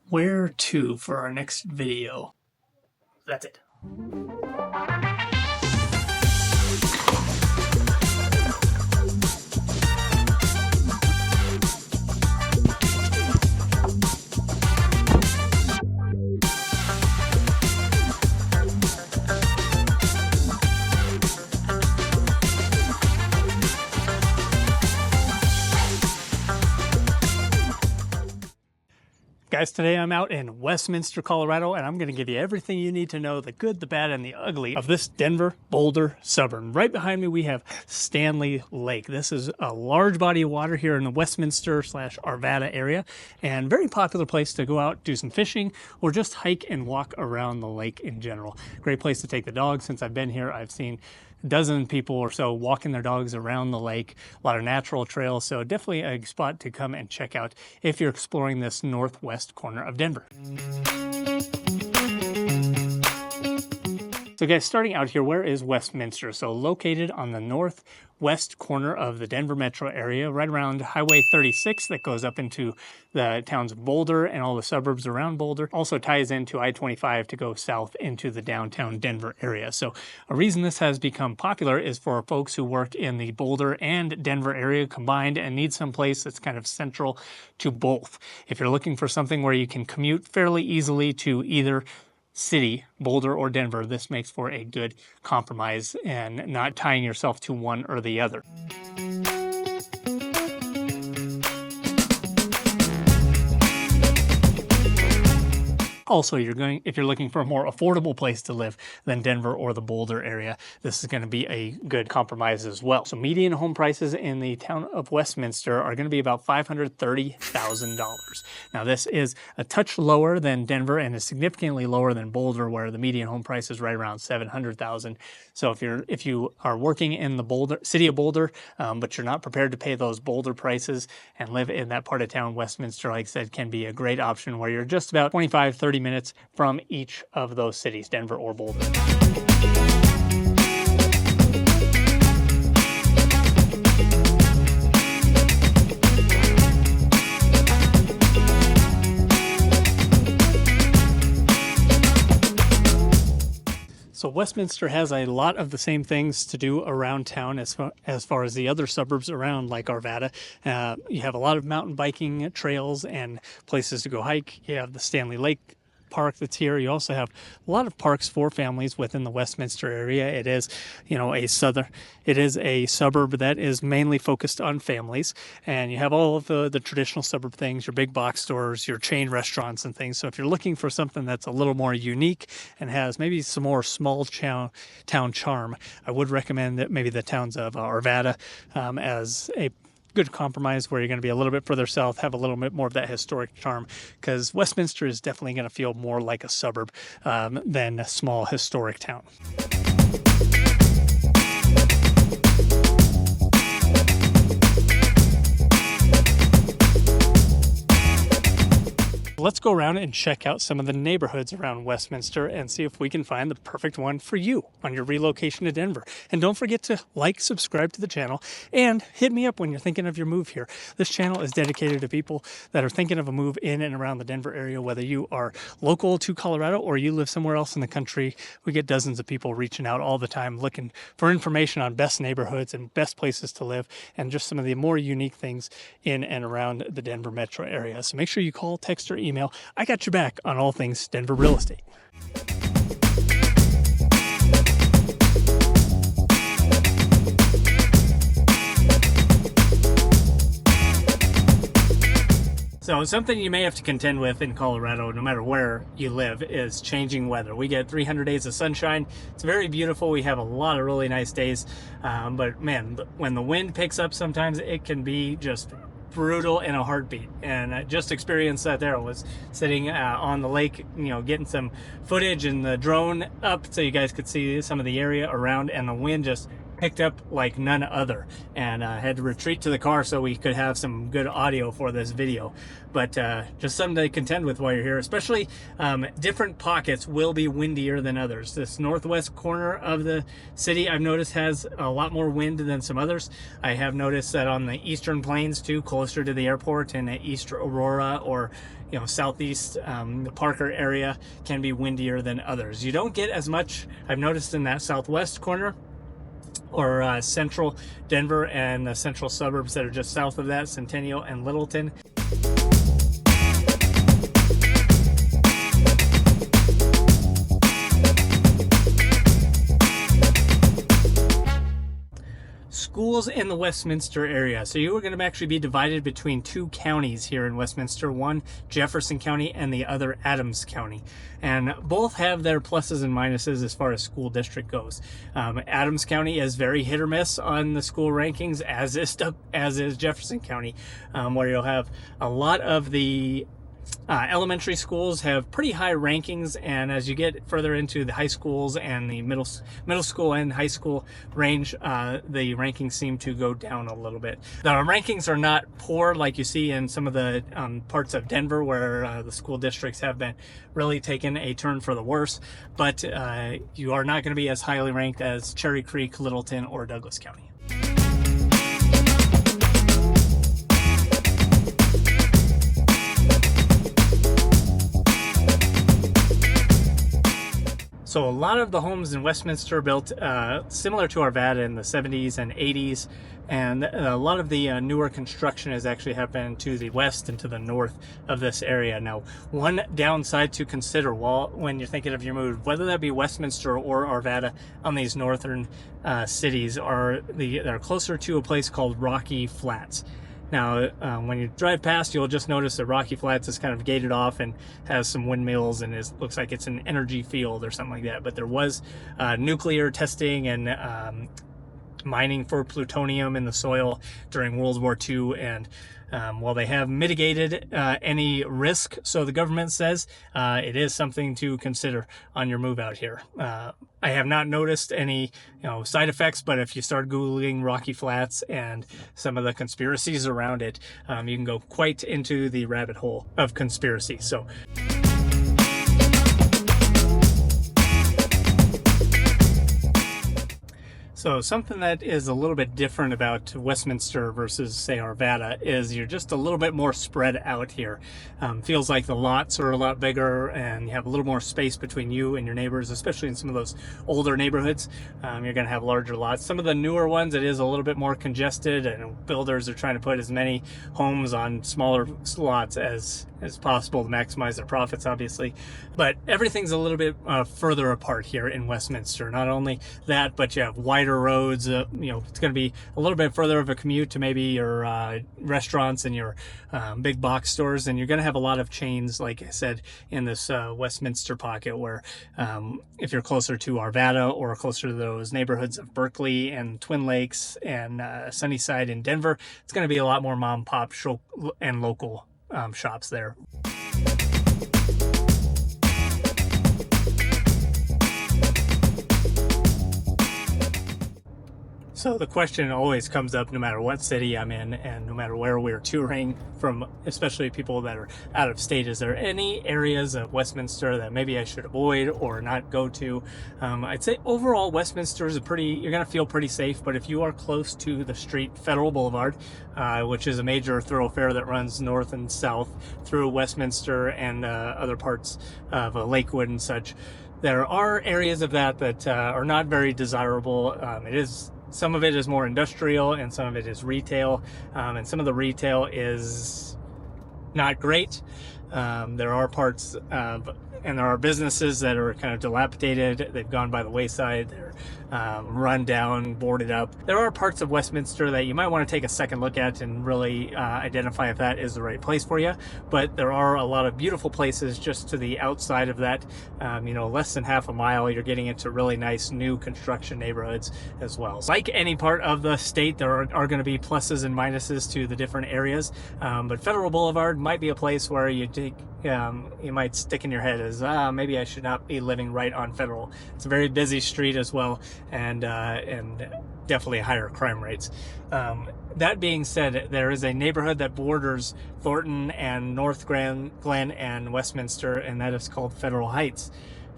where to for our next video. That's it. Guys, today I'm out in Westminster, Colorado, and I'm going to give you everything you need to know, the good, the bad, and the ugly of this Denver Boulder suburb. Right behind me, we have Stanley Lake. This is a large body of water here in the Westminster/Arvada area, and very popular place to go out, do some fishing, or just hike and walk around the lake in general. Great place to take the dog. Since I've been here, I've seen a dozen people or so walking their dogs around the lake, a lot of natural trails, so definitely a spot to come and check out if you're exploring this northwest corner of Denver. So guys, starting out here, where is Westminster? So located on the northwest corner of the Denver metro area, right around Highway 36 that goes up into the towns of Boulder and all the suburbs around Boulder. Also ties into I-25 to go south into the downtown Denver area. So a reason this has become popular is for folks who work in the Boulder and Denver area combined and need some place that's kind of central to both. If you're looking for something where you can commute fairly easily to either city, Boulder or Denver, this makes for a good compromise and not tying yourself to one or the other. Also, if you're looking for a more affordable place to live than Denver or the Boulder area, this is going to be a good compromise as well. So median home prices in the town of Westminster are going to be about $530,000. Now, this is a touch lower than Denver and is significantly lower than Boulder, where the median home price is right around $700,000. So if you are working in the city of Boulder, but you're not prepared to pay those Boulder prices and live in that part of town, Westminster, like I said, can be a great option where you're just about 25-30 minutes from each of those cities, Denver or Boulder. So Westminster has a lot of the same things to do around town as far as the other suburbs around, like Arvada. You have a lot of mountain biking trails and places to go hike. You have the Stanley Lake Park that's here. You also have a lot of parks for families within the Westminster area. It is, a suburb that is mainly focused on families, and you have all of the traditional suburb things, your big box stores, your chain restaurants and things. So if you're looking for something that's a little more unique and has maybe some more small town charm, I would recommend that maybe the towns of Arvada as a good compromise, where you're going to be a little bit further south, have a little bit more of that historic charm, because Westminster is definitely going to feel more like a suburb than a small historic town. Let's go around and check out some of the neighborhoods around Westminster and see if we can find the perfect one for you on your relocation to Denver. And don't forget to like, subscribe to the channel, and hit me up when you're thinking of your move here. This channel is dedicated to people that are thinking of a move in and around the Denver area, whether you are local to Colorado or you live somewhere else in the country. We get dozens of people reaching out all the time looking for information on best neighborhoods and best places to live and just some of the more unique things in and around the Denver metro area. So make sure you call, text, or email. I got your back on all things Denver real estate. So something you may have to contend with in Colorado, no matter where you live, is changing weather. We get 300 days of sunshine. It's very beautiful. We have a lot of really nice days. But man, when the wind picks up, sometimes it can be just brutal in a heartbeat. And I just experienced that there. I was sitting on the lake, getting some footage and the drone up so you guys could see some of the area around, and the wind just picked up like none other, and had to retreat to the car so we could have some good audio for this video. But just something to contend with while you're here, especially different pockets will be windier than others. This northwest corner of the city, I've noticed, has a lot more wind than some others. I have noticed that on the eastern plains too, closer to the airport in East Aurora or southeast, the Parker area can be windier than others. You don't get as much, I've noticed, in that southwest corner or central Denver and the central suburbs that are just south of that, Centennial and Littleton. Schools in the Westminster area. So you are going to actually be divided between two counties here in Westminster, one Jefferson County and the other Adams County. And both have their pluses and minuses as far as school district goes. Adams County is very hit or miss on the school rankings, as is Jefferson County, where you'll have a lot of the elementary schools have pretty high rankings, and as you get further into the high schools and the middle school and high school range, the rankings seem to go down a little bit. The rankings are not poor like you see in some of the parts of Denver where the school districts have been really taken a turn for the worse, but you are not going to be as highly ranked as Cherry Creek, Littleton, or Douglas County. So a lot of the homes in Westminster are built similar to Arvada in the 70s and 80s, and a lot of the newer construction has actually happened to the west and to the north of this area. Now, one downside to consider when you're thinking of your move, whether that be Westminster or Arvada on these northern cities, they're closer to a place called Rocky Flats. Now, when you drive past, you'll just notice that Rocky Flats is kind of gated off and has some windmills and looks like it's an energy field or something like that. But there was nuclear testing and mining for plutonium in the soil during World War II. And while they have mitigated any risk, so the government says, it is something to consider on your move out here. I have not noticed any side effects, but if you start Googling Rocky Flats and some of the conspiracies around it, you can go quite into the rabbit hole of conspiracy. So something that is a little bit different about Westminster versus, say, Arvada is you're just a little bit more spread out here. Feels like the lots are a lot bigger and you have a little more space between you and your neighbors, especially in some of those older neighborhoods. You're going to have larger lots. Some of the newer ones, it is a little bit more congested, and builders are trying to put as many homes on smaller lots as possible to maximize their profits, obviously. But everything's a little bit further apart here in Westminster. Not only that, but you have wider roads. It's going to be a little bit further of a commute to maybe your restaurants and your big box stores, and you're going to have a lot of chains, like I said, in this Westminster pocket, where if you're closer to Arvada or closer to those neighborhoods of Berkeley and Twin Lakes and Sunnyside in Denver, it's going to be a lot more mom and pop and local shops there. So the question always comes up no matter what city I'm in and no matter where we're touring from, especially people that are out of state, is there any areas of Westminster that maybe I should avoid or not go to? I'd say overall Westminster is you're going to feel pretty safe, but if you are close to the street Federal Boulevard, which is a major thoroughfare that runs north and south through Westminster and other parts of Lakewood and such, there are areas of that are not very desirable. Some of it is more industrial and some of it is retail, and some of the retail is not great. There are parts and there are businesses that are kind of dilapidated. They've gone by the wayside. They're run down, boarded up. There are parts of Westminster that you might want to take a second look at and really identify if that is the right place for you. But there are a lot of beautiful places just to the outside of that. Less than half a mile, you're getting into really nice new construction neighborhoods as well. Like any part of the state, there are going to be pluses and minuses to the different areas. But Federal Boulevard might be a place where you might stick in your head as maybe I should not be living right on Federal. It's a very busy street as well, and definitely higher crime rates. That being said, there is a neighborhood that borders Thornton and North Glen and Westminster, and that is called Federal Heights.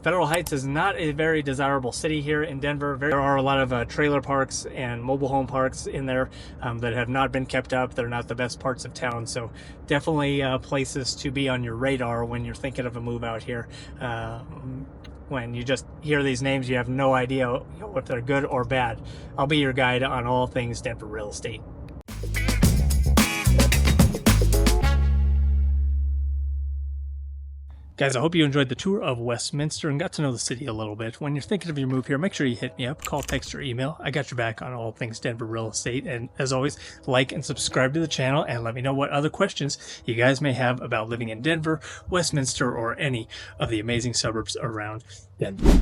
Federal Heights is not a very desirable city here in Denver. There are a lot of trailer parks and mobile home parks in there that have not been kept up. They're not the best parts of town, so definitely places to be on your radar when you're thinking of a move out here. When you just hear these names, you have no idea if they're good or bad. I'll be your guide on all things Denver real estate. Guys, I hope you enjoyed the tour of Westminster and got to know the city a little bit. When you're thinking of your move here, make sure you hit me up, call, text, or email. I got your back on all things Denver real estate. And as always, like and subscribe to the channel and let me know what other questions you guys may have about living in Denver, Westminster, or any of the amazing suburbs around Denver.